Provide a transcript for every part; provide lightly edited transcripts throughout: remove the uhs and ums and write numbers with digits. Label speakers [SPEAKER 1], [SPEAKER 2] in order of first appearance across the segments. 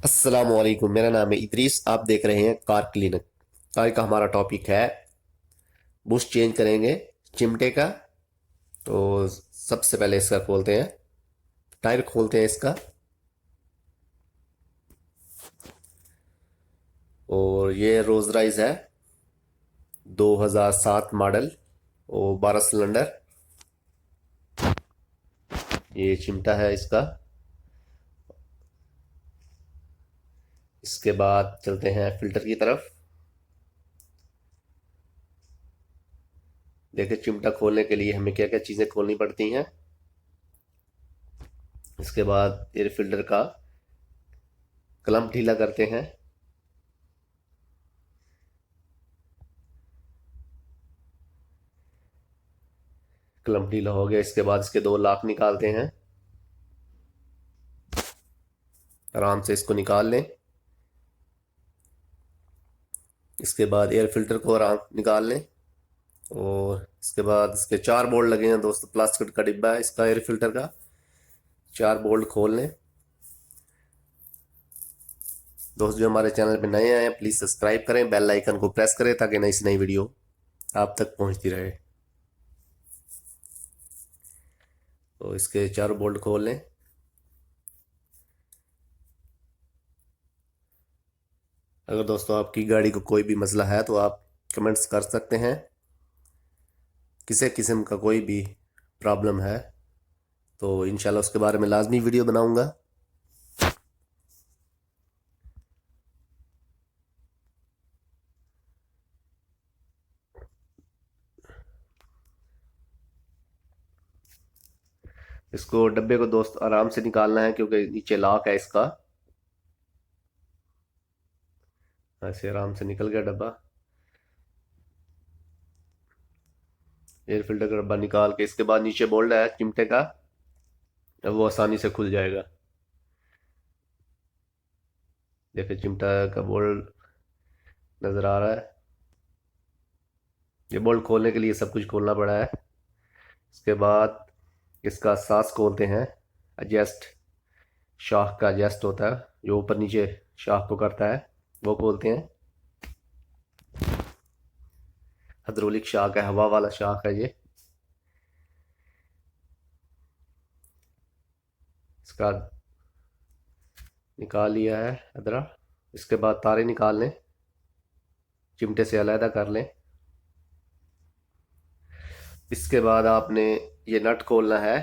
[SPEAKER 1] अस्सलामुअलैकुम। मेरा नाम है इदरीस। आप देख रहे हैं कार क्लिनिक। आज का हमारा टॉपिक है बुश चेंज करेंगे चिमटे का। तो सबसे पहले इसका खोलते हैं, टायर खोलते हैं इसका। और ये रोज राइज है 2007 मॉडल और 12 सिलेंडर। ये चिमटा है इसका। इसके बाद चलते हैं फिल्टर की तरफ। देखिए चिमटा खोलने के लिए हमें क्या क्या चीज़ें खोलनी पड़ती हैं। इसके बाद एयर फिल्टर का क्लम्प ढीला करते हैं। क्लम्प ढीला हो गया, इसके बाद इसके दो लाख निकालते हैं। आराम से इसको निकाल लें। इसके बाद एयर फिल्टर को आराम निकाल लें। और इसके बाद इसके चार बोल्ट लगे हैं दोस्तों, प्लास्टिक का डिब्बा है इसका एयर फिल्टर का। चार बोल्ट खोल लें। दोस्त जो हमारे चैनल पे नए आए हैं प्लीज़ सब्सक्राइब करें, बेल आइकन को प्रेस करें ताकि नई से नई वीडियो आप तक पहुंचती रहे। तो इसके चारों बोल्ट खोल लें। अगर दोस्तों आपकी गाड़ी को कोई भी मसला है तो आप कमेंट्स कर सकते हैं। किसी किस्म का कोई भी प्रॉब्लम है तो इंशाल्लाह उसके बारे में लाजमी वीडियो बनाऊंगा। इसको डब्बे को दोस्त आराम से निकालना है क्योंकि नीचे लॉक है इसका। ऐसे आराम से निकल गया डब्बा। एयर फिल्टर का डब्बा निकाल के इसके बाद नीचे बोल्ट है चिमटे का, अब वो आसानी से खुल जाएगा। देखिए चिमटा का बोल्ट नज़र आ रहा है। ये बोल्ट खोलने के लिए सब कुछ खोलना पड़ा है। इसके बाद इसका सास खोलते हैं। एडजस्ट, शाख का एडजस्ट होता है जो ऊपर नीचे शाख को करता है, वो खोलते हैं। हाइड्रोलिक शाख है, हवा वाला शाख है ये। इसका निकाल लिया है अदरा। इसके बाद तारे निकाल लें, चिमटे से अलहदा कर लें। इसके बाद आपने ये नट खोलना है।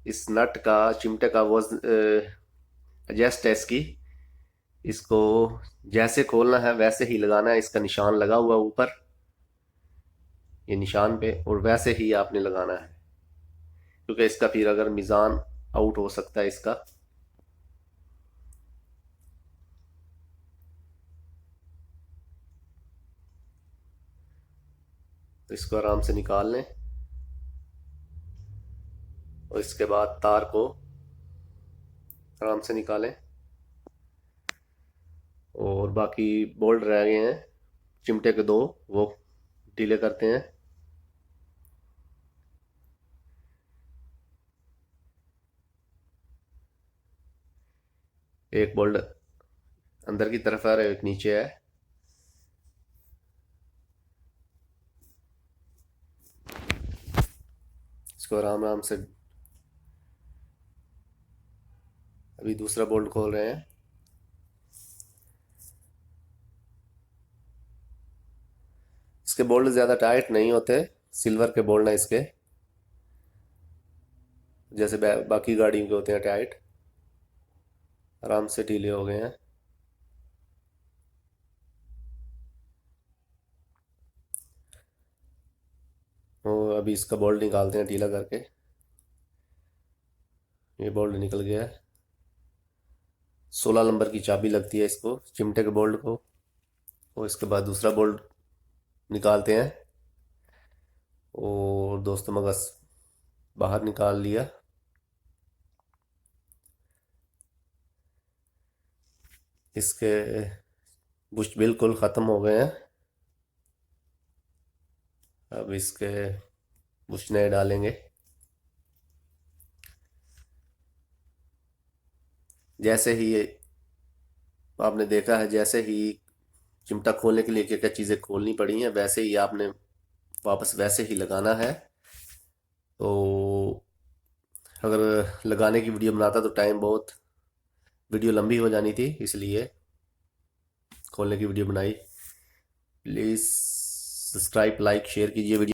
[SPEAKER 1] इस नट का चिमटे का वो एडजस्ट है इसकी। इसको जैसे खोलना है वैसे ही लगाना है। इसका निशान लगा हुआ ऊपर, ये निशान पे, और वैसे ही आपने लगाना है क्योंकि इसका फिर अगर मिज़ान आउट हो सकता है इसका। तो इसको आराम से निकाल लें और इसके बाद तार को आराम से निकालें। और बाकी बोल्ट रह गए हैं चिमटे के दो, वो ढीले करते हैं। एक बोल्ट अंदर की तरफ है और एक नीचे है। इसको आराम आराम से अभी दूसरा बोल्ट खोल रहे हैं। इसके बोल्ट ज़्यादा टाइट नहीं होते, सिल्वर के बोल्ट हैं इसके, जैसे बाकी गाड़ियों के होते हैं टाइट। आराम से ढीले हो गए हैं। और अभी इसका बोल्ट निकालते हैं ढीला करके। ये बोल्ट निकल गया है। 16 नंबर की चाबी लगती है इसको, चिमटे के बोल्ट को। और इसके बाद दूसरा बोल्ट निकालते हैं और दोस्तों मगज बाहर निकाल लिया। इसके बुश बिल्कुल ख़त्म हो गए हैं। अब इसके बुश नए डालेंगे। जैसे ही ये आपने देखा है जैसे ही चिमटा खोलने के लिए क्या क्या चीज़ें खोलनी पड़ी हैं, वैसे ही आपने वापस वैसे ही लगाना है। तो अगर लगाने की वीडियो बनाता तो टाइम बहुत वीडियो लंबी हो जानी थी, इसलिए खोलने की वीडियो बनाई। प्लीज़ सब्सक्राइब, लाइक, शेयर कीजिए वीडियो।